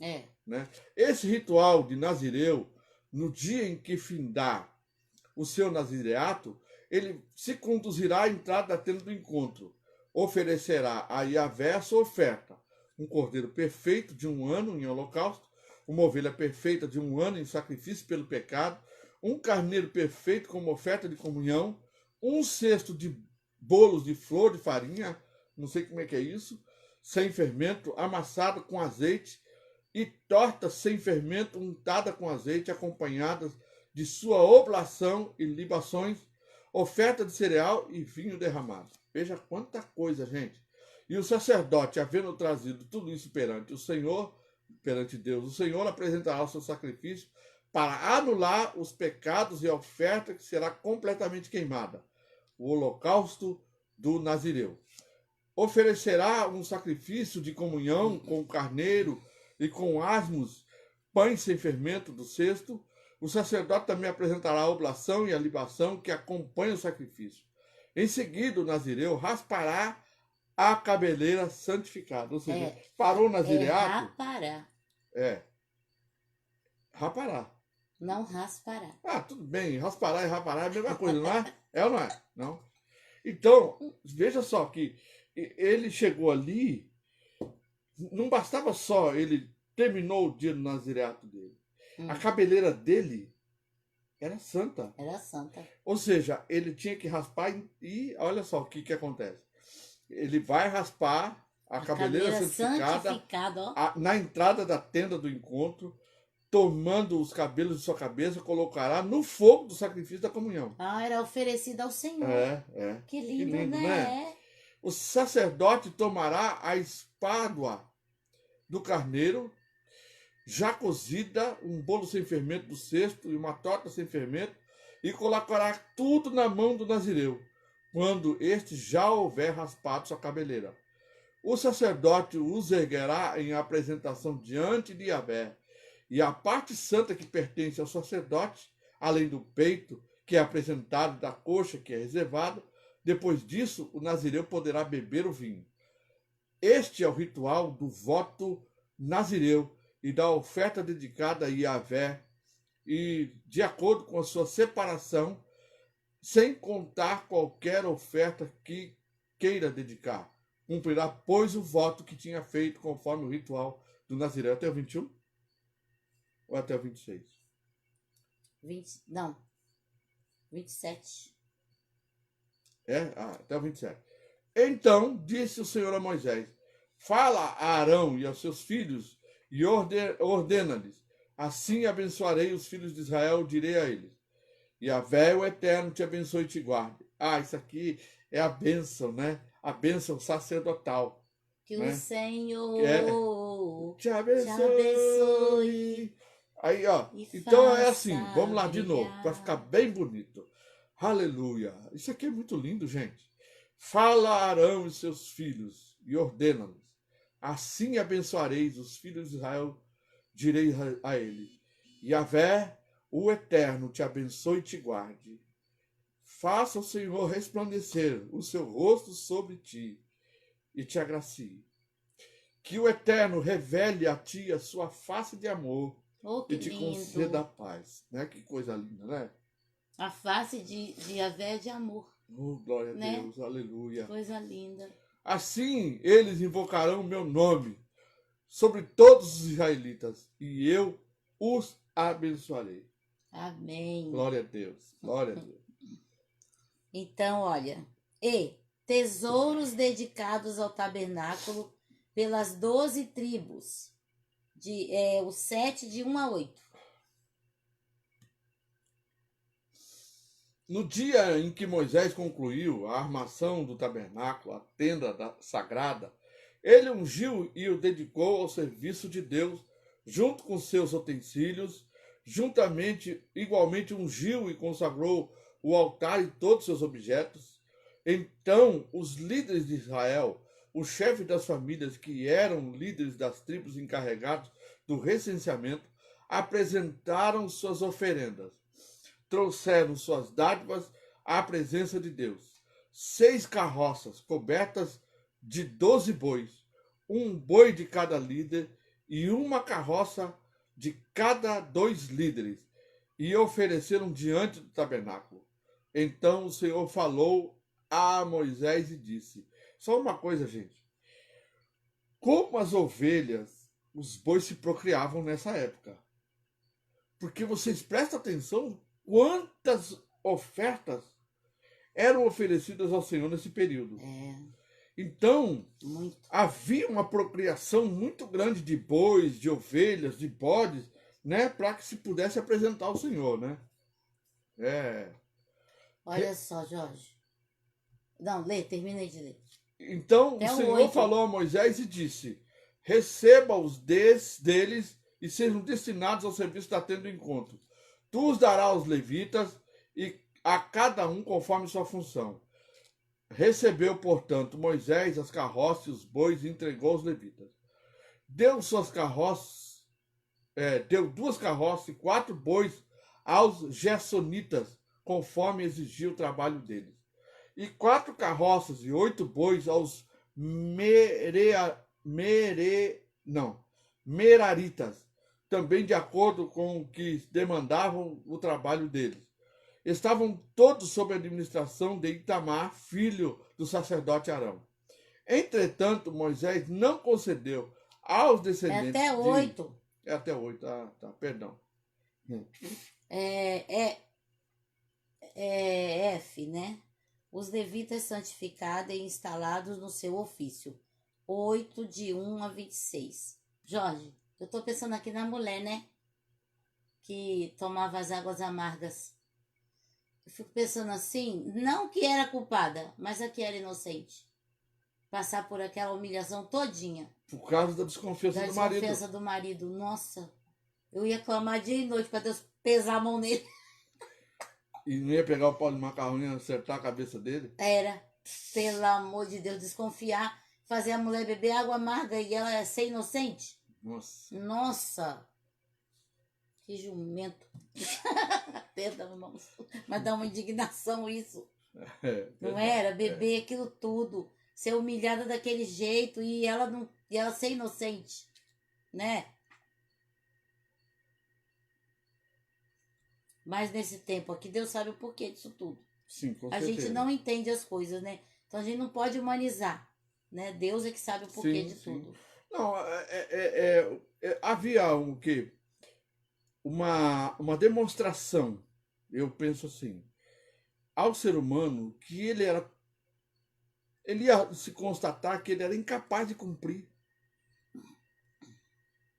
Né? Esse ritual de Nazireu, no dia em que findar o seu nazireato, ele se conduzirá à entrada da tenda do encontro. Oferecerá a Yahvé a sua oferta: um cordeiro perfeito de 1 ano em holocausto, uma ovelha perfeita de 1 ano em sacrifício pelo pecado, um carneiro perfeito como oferta de comunhão, um cesto de bolos de flor de farinha, não sei como é que é isso, sem fermento, amassado com azeite, e tortas sem fermento untada com azeite, acompanhadas de sua oblação e libações, oferta de cereal e vinho derramado. Veja quanta coisa, gente. E o sacerdote, havendo trazido tudo isso perante o Senhor, perante Deus, o Senhor apresentará o seu sacrifício para anular os pecados e a oferta que será completamente queimada, o holocausto do Nazireu. Oferecerá um sacrifício de comunhão com o carneiro e com asmos, pães sem fermento do cesto. O sacerdote também apresentará a oblação e a libação que acompanham o sacrifício. Em seguida, o Nazireu raspará a cabeleira santificada. Ou seja, parou o nazireato. Rapará. Rapará. Não raspará. Tudo bem. Raspará e rapará é a mesma coisa, não é? É ou não é? Não. Então, veja só que ele chegou ali, não bastava só, ele terminou o dia do nazireato dele. A cabeleira dele era santa. Era santa. Ou seja, ele tinha que raspar e olha só o que acontece. Ele vai raspar a cabeleira santificada na entrada da tenda do encontro, tomando os cabelos de sua cabeça, colocará no fogo do sacrifício da comunhão. Era oferecido ao Senhor. Que lindo, né? O sacerdote tomará a espádua do carneiro, já cozida, um bolo sem fermento do cesto e uma torta sem fermento, e colocará tudo na mão do nazireu, quando este já houver raspado sua cabeleira. O sacerdote os erguerá em apresentação diante de Yahvé, e a parte santa que pertence ao sacerdote, além do peito, que é apresentado, da coxa, que é reservado, depois disso, o nazireu poderá beber o vinho. Este é o ritual do voto nazireu e da oferta dedicada a Yahvé, e de acordo com a sua separação, sem contar qualquer oferta que queira dedicar. Cumprirá, pois, o voto que tinha feito conforme o ritual do nazireu. Até o 21? Ou até o 26? 27. Até o 27. Então disse o Senhor a Moisés: fala a Arão e aos seus filhos e ordena-lhes: assim abençoarei os filhos de Israel, direi a eles: Yahvé, o Eterno, te abençoe e te guarde. Isso aqui é a bênção, né? A bênção sacerdotal. Que né? O Senhor te abençoe. Aí, então é assim, vamos lá de novo, para ficar bem bonito. Aleluia. Isso aqui é muito lindo, gente. Fala a Arão e seus filhos e ordena-los: assim abençoareis os filhos de Israel, direi a ele: Yahvé, o Eterno, te abençoe e te guarde. Faça o Senhor resplandecer o seu rosto sobre ti e te agracie. Que o Eterno revele a ti a sua face de amor e te conceda a paz. Né? Que coisa linda, né? A face de Yahvé de amor. Glória a Deus, aleluia. Coisa linda. Assim eles invocarão o meu nome sobre todos os israelitas e eu os abençoarei. Amém. Glória a Deus, glória a Deus. Então, olha, tesouros dedicados ao tabernáculo pelas 12 tribos, o 7 de 1 a 8. No dia em que Moisés concluiu a armação do tabernáculo, a tenda sagrada, ele ungiu e o dedicou ao serviço de Deus, junto com seus utensílios, igualmente ungiu e consagrou o altar e todos seus objetos. Então os líderes de Israel, os chefes das famílias, que eram líderes das tribos encarregados do recenseamento, apresentaram suas oferendas. Trouxeram suas dádivas à presença de Deus. 6 carroças cobertas de 12 bois, um boi de cada líder e uma carroça de cada 2 líderes, e ofereceram diante do tabernáculo. Então o Senhor falou a Moisés e disse: só uma coisa, gente. Como as ovelhas, os bois se procriavam nessa época. Porque vocês prestam atenção quantas ofertas eram oferecidas ao Senhor nesse período. Então, havia uma procriação muito grande de bois, de ovelhas, de bodes, né, para que se pudesse apresentar ao Senhor, né? Olha só, Jorge. Não, termina aí de ler. Então o Senhor falou a Moisés e disse: receba-os deles e sejam destinados ao serviço da tenda do encontro. Tu os darás aos levitas, e a cada um conforme sua função. Recebeu, portanto, Moisés as carroças e os bois e entregou aos levitas. Deu 2 carroças e 4 bois aos gersonitas, conforme exigia o trabalho deles. E 4 carroças e 8 bois aos meraritas, também de acordo com o que demandavam o trabalho deles. Estavam todos sob a administração de Itamar, filho do sacerdote Arão. Entretanto, Moisés não concedeu aos descendentes... É até 8. É até 8, tá, perdão. F, né? Os levitas santificados e instalados no seu ofício. 8, de 1 a 26. Jorge, eu tô pensando aqui na mulher, né? Que tomava as águas amargas. Eu fico pensando assim, não que era culpada, mas a que era inocente. Passar por aquela humilhação todinha. Por causa da desconfiança do marido. Da desconfiança do marido. Nossa, eu ia clamar dia e noite para Deus pesar a mão nele. E não ia pegar o pau de macarrão e acertar a cabeça dele? Era, pelo amor de Deus, desconfiar, fazer a mulher beber água amarga e ela ser inocente. Nossa. Que jumento. Perdão, irmãos. Mas dá uma indignação isso. Não era? Beber aquilo tudo. Ser humilhada daquele jeito e ela ser inocente. Né? Mas nesse tempo aqui, Deus sabe o porquê disso tudo. Sim, com certeza. A gente não entende as coisas, né? Então a gente não pode humanizar. Né? Deus é que sabe o porquê de tudo. Não, havia uma demonstração, eu penso assim, ao ser humano, que ele ia se constatar que ele era incapaz de cumprir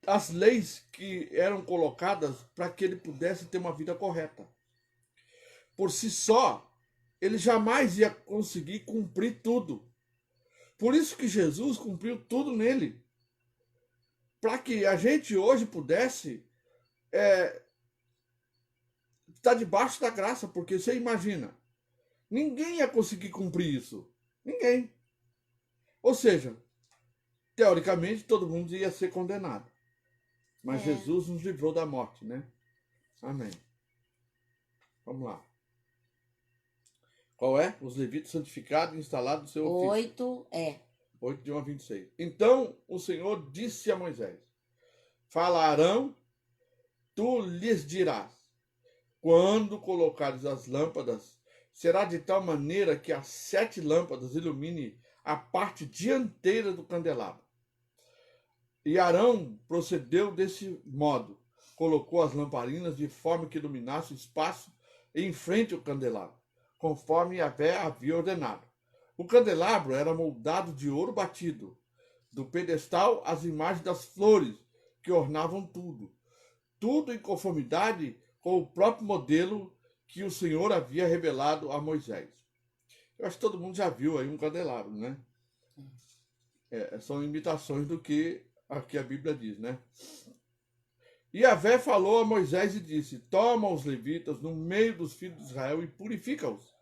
as leis que eram colocadas para que ele pudesse ter uma vida correta. Por si só, ele jamais ia conseguir cumprir tudo. Por isso que Jesus cumpriu tudo nele. Para que a gente hoje pudesse estar debaixo da graça, porque você imagina, ninguém ia conseguir cumprir isso. Ninguém. Ou seja, teoricamente todo mundo ia ser condenado. Mas Jesus nos livrou da morte, né? Amém. Vamos lá. Qual é? Os levitas santificados e instalados no seu ofício. 8 de 1 a 26. Então o Senhor disse a Moisés: falarão, tu lhes dirás, quando colocares as lâmpadas, será de tal maneira que as 7 lâmpadas ilumine a parte dianteira do candelabro. E Arão procedeu desse modo, colocou as lamparinas de forma que iluminasse o espaço em frente ao candelabro, conforme Yahvé havia ordenado. O candelabro era moldado de ouro batido, do pedestal às imagens das flores que ornavam tudo, tudo em conformidade com o próprio modelo que o Senhor havia revelado a Moisés. Eu acho que todo mundo já viu aí um candelabro, né? São imitações do que aqui a Bíblia diz, né? E Yahvé falou a Moisés e disse: toma os levitas no meio dos filhos de Israel e purifica-os.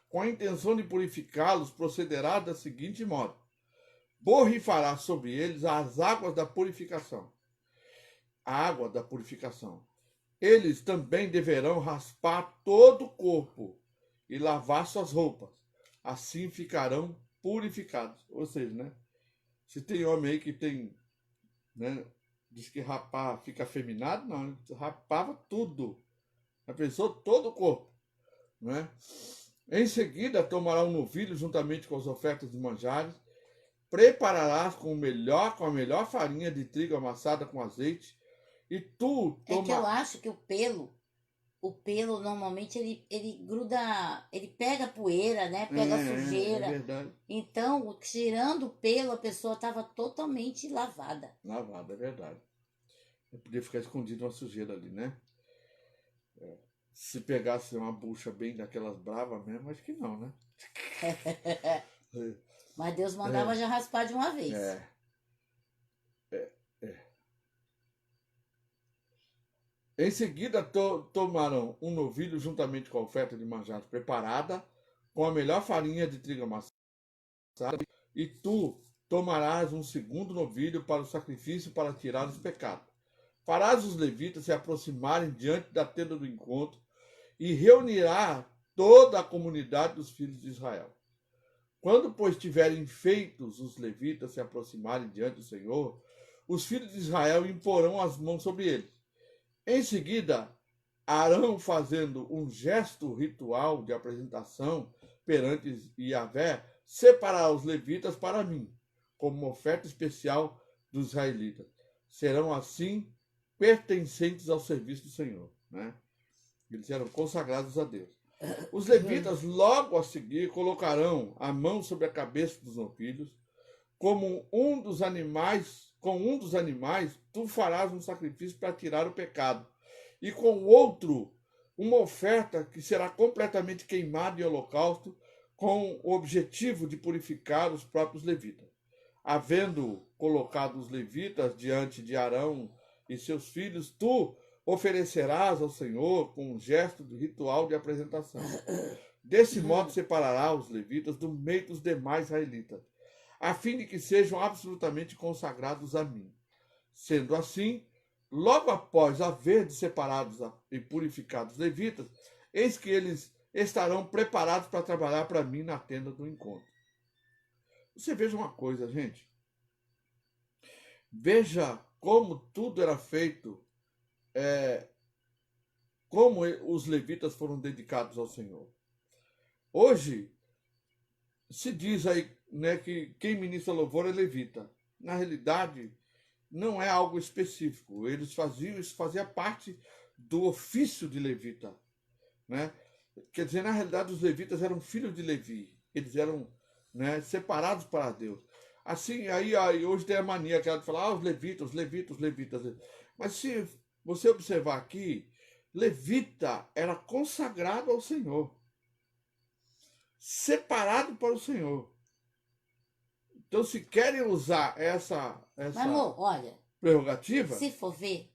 Com a intenção de purificá-los, procederá da seguinte modo: borrifará sobre eles as águas da purificação. A água da purificação. Eles também deverão raspar todo o corpo e lavar suas roupas. Assim ficarão purificados. Ou seja, né? Se tem homem aí que tem, né, diz que rapar fica afeminado, não, ele rapava tudo. A pessoa, todo o corpo, né? Em seguida, tomará um novilho juntamente com as ofertas de manjares, prepararás com a melhor farinha de trigo amassada com azeite, e tu É que eu acho que o pelo normalmente ele gruda, ele pega poeira, né? Pega É sujeira. verdade. Então, tirando o pelo, a pessoa estava totalmente lavada. Lavada, é verdade. Eu podia ficar escondido uma sujeira ali, né? Se pegasse uma bucha bem daquelas bravas mesmo, acho que não, né? Mas Deus mandava já raspar de uma vez. É. Em seguida, tomarão um novilho juntamente com a oferta de manjares preparada, com a melhor farinha de trigo amassada, e tu tomarás um segundo novilho para o sacrifício para tirar os pecados. Farás os levitas se aproximarem diante da tenda do encontro e reunirá toda a comunidade dos filhos de Israel. Quando, pois, tiverem feitos os levitas se aproximarem diante do Senhor, os filhos de Israel imporão as mãos sobre eles. Em seguida, Arão, fazendo um gesto ritual de apresentação perante Yahvé, separará os levitas para mim, como uma oferta especial dos israelitas. Serão assim pertencentes ao serviço do Senhor, né? Eles eram consagrados a Deus. Os levitas logo a seguir colocarão a mão sobre a cabeça dos novilhos, com um dos animais, tu farás um sacrifício para tirar o pecado, e com o outro, uma oferta que será completamente queimada em holocausto, com o objetivo de purificar os próprios levitas. Havendo colocado os levitas diante de Arão e seus filhos, tu oferecerás ao Senhor com um gesto de ritual de apresentação. Desse modo separará os levitas do meio dos demais israelitas, a fim de que sejam absolutamente consagrados a mim. Sendo assim, logo após haver de separados e purificados os levitas, eis que eles estarão preparados para trabalhar para mim na tenda do encontro. Você veja uma coisa, gente. Veja como tudo era feito, como os levitas foram dedicados ao Senhor. Hoje, se diz aí, né, que quem ministra louvor é levita. Na realidade, não é algo específico. Eles faziam, isso fazia parte do ofício de levita, né? Quer dizer, na realidade, os levitas eram filhos de Levi. Eles eram, né, separados para Deus. Assim, aí hoje tem a mania aquela de falar, os levitas, os levitas, os levitas. Mas se você observar aqui, levita era consagrado ao Senhor, separado para o Senhor. Então, se querem usar essa Mas, amor, olha, prerrogativa, se for ver,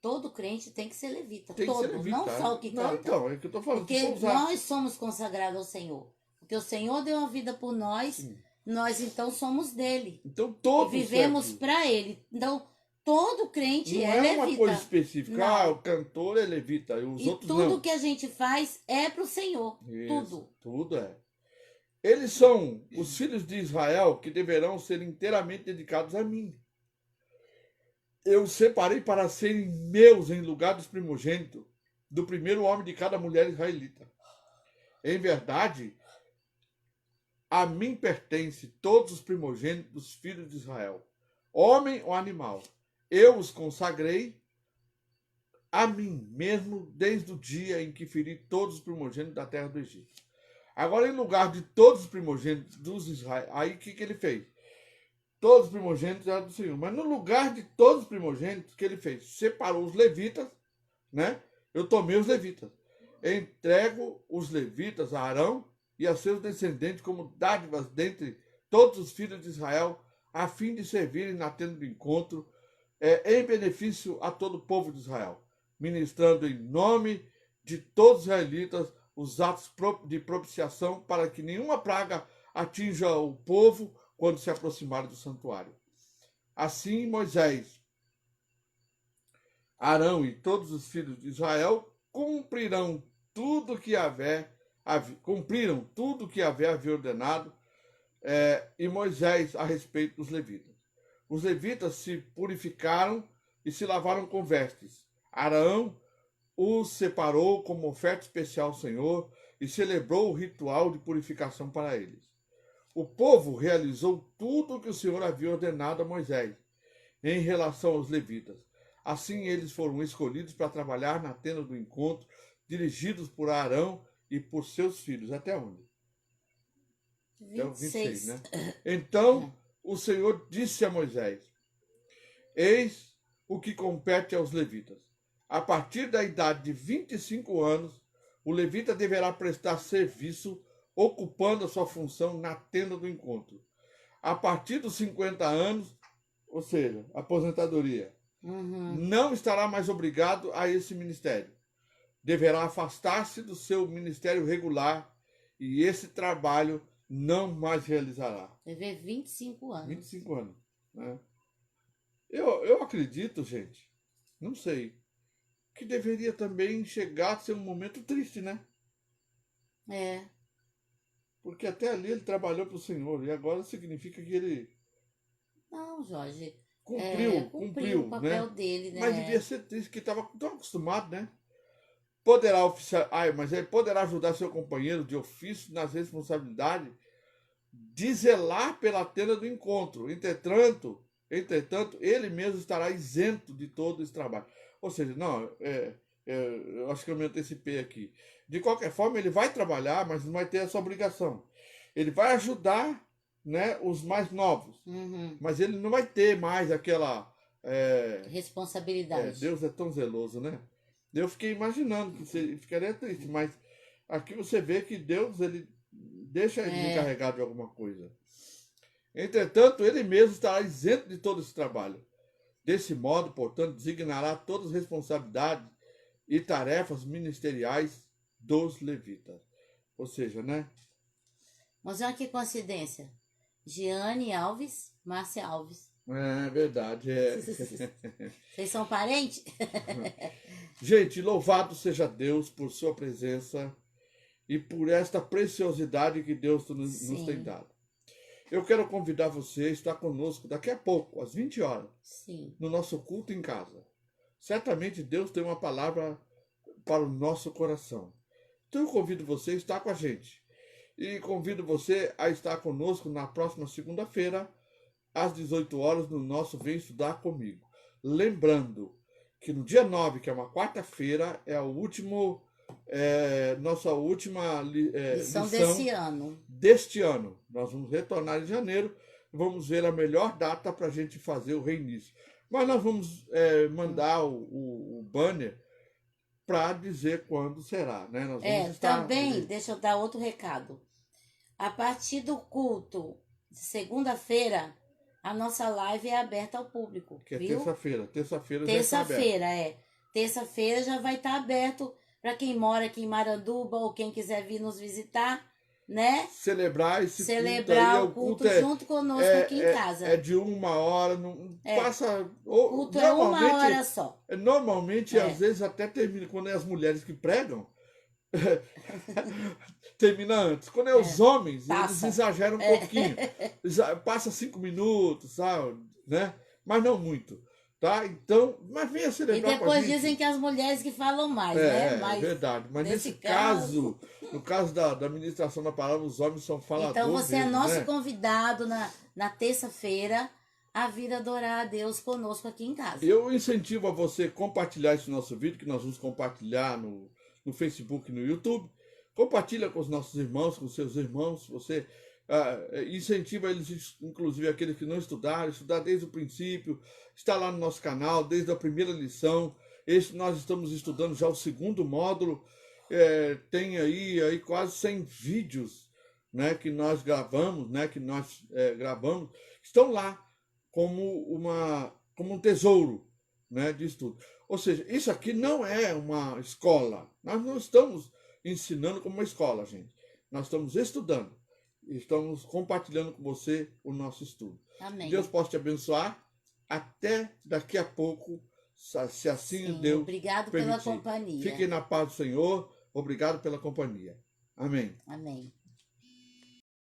todo crente tem que ser levita. tem que Todo, ser levita. não só o que Não, canta. então, é o que eu estou falando. Porque nós somos consagrados ao Senhor. Porque o Senhor deu a vida por nós, Sim. Nós então somos dele. Então, todos E vivemos servem. para ele. Então, todo crente Não é é levita. uma coisa específica. Não. Ah, o cantor é levita, e os E outros tudo não. que a gente faz é para o Senhor. Isso, Tudo. tudo é. Eles são os filhos de Israel que deverão ser inteiramente dedicados a mim. Eu separei para serem meus em lugar dos primogênitos, do primeiro homem de cada mulher israelita. Em verdade, a mim pertence todos os primogênitos dos filhos de Israel, homem ou animal. Eu os consagrei a mim mesmo desde o dia em que feri todos os primogênitos da terra do Egito. Agora, em lugar de todos os primogênitos dos Israel, aí o que ele fez? Todos os primogênitos eram do Senhor. Mas no lugar de todos os primogênitos, o que ele fez? Separou os levitas, né? Eu tomei os levitas. Entrego os levitas a Arão e a seus descendentes como dádivas dentre todos os filhos de Israel, a fim de servirem na tenda do encontro, em benefício a todo o povo de Israel, ministrando em nome de todos os israelitas os atos de propiciação para que nenhuma praga atinja o povo, quando se aproximaram do santuário. Assim Moisés, Arão e todos os filhos de Israel cumpriram tudo que cumpriram tudo que havia ordenado, e Moisés a respeito dos levitas. Os levitas se purificaram e se lavaram com vestes. Arão os separou como oferta especial ao Senhor e celebrou o ritual de purificação para eles. O povo realizou tudo o que o Senhor havia ordenado a Moisés em relação aos levitas. Assim eles foram escolhidos para trabalhar na tenda do encontro, dirigidos por Arão e por seus filhos. Até onde? Até o 26, né? Então o Senhor disse a Moisés: eis o que compete aos levitas. A partir da idade de 25 anos, o levita deverá prestar serviço ocupando a sua função na tenda do encontro. A partir dos 50 anos, ou seja, aposentadoria, não estará mais obrigado a esse ministério. Deverá afastar-se do seu ministério regular e esse trabalho não mais realizará. Deve 25 anos. 25 anos. Né? Eu acredito, gente, não sei, que deveria também chegar a ser um momento triste, né? Porque até ali ele trabalhou para o Senhor e agora significa que ele... Não, Jorge. Cumpriu o papel né? dele, né? Mas devia ser triste, que estava tão acostumado, né? Poderá mas ele poderá ajudar seu companheiro de ofício nas responsabilidades de zelar pela tenda do encontro. Entretanto, ele mesmo estará isento de todo esse trabalho. Ou seja, não, eu acho que eu me antecipei aqui. De qualquer forma, ele vai trabalhar, mas não vai ter essa obrigação. Ele vai ajudar, né, os mais novos, mas ele não vai ter mais aquela... responsabilidade. Deus é tão zeloso, né? Eu fiquei imaginando que você ficaria triste, mas aqui você vê que Deus, ele deixa ele encarregado de alguma coisa. Entretanto, ele mesmo estará isento de todo esse trabalho. Desse modo, portanto, designará todas as responsabilidades e tarefas ministeriais dos levitas. Ou seja, né? Mas olha que coincidência. Giane Alves, Márcia Alves. É verdade. Vocês são parentes? Gente, louvado seja Deus por sua presença e por esta preciosidade que Deus nos tem dado. Eu quero convidar você a estar conosco daqui a pouco, às 20 horas, no nosso culto em casa. Certamente Deus tem uma palavra para o nosso coração. Então eu convido você a estar com a gente. E convido você a estar conosco na próxima segunda-feira, às 18 horas, no nosso Vem Estudar Comigo. Lembrando que no dia 9, que é uma quarta-feira, é nossa última lição deste ano. Nós vamos retornar em janeiro e vamos ver a melhor data para a gente fazer o reinício. Mas nós vamos mandar o banner para dizer quando será, né? Nós vamos também, deixa eu dar outro recado. A partir do culto de segunda-feira, a nossa live é aberta ao público. Que é viu? terça-feira. Terça-feira Terça-feira já vai estar aberto para quem mora aqui em Maranduba ou quem quiser vir nos visitar, né? Celebrar o culto junto conosco aqui em casa. É de 1 hora, não passa... O culto é 1 hora só. Normalmente, às vezes, até termina, quando é as mulheres que pregam, termina antes. Quando é os homens, eles exageram um pouquinho. Passa 5 minutos, sabe? Né? Mas não muito. Tá? Então, mas venha celebrar. E depois dizem que as mulheres que falam mais, né? Mas é verdade. Mas nesse caso, no caso da ministração da palavra, os homens são faladores. Então você mesmo, é nosso né? convidado na terça-feira a vir adorar a Deus conosco aqui em casa. Eu incentivo a você compartilhar esse nosso vídeo, que nós vamos compartilhar no Facebook e no YouTube. Compartilha com os nossos irmãos, com seus irmãos. Você incentiva eles, inclusive aqueles que não estudaram, estudar desde o princípio. Está lá no nosso canal, desde a primeira lição. Nós estamos estudando já o segundo módulo. Tem aí quase 100 vídeos, né, que nós gravamos, estão lá como um tesouro, né, de estudo. Ou seja, isso aqui não é uma escola. Nós não estamos ensinando como uma escola, gente. Nós estamos estudando. estamos compartilhando com você o nosso estudo. Amém. Deus possa te abençoar. Até daqui a pouco, se assim Sim, Deus obrigado permitir. pela companhia. Fiquem na paz do Senhor. Obrigado pela companhia. Amém. Amém.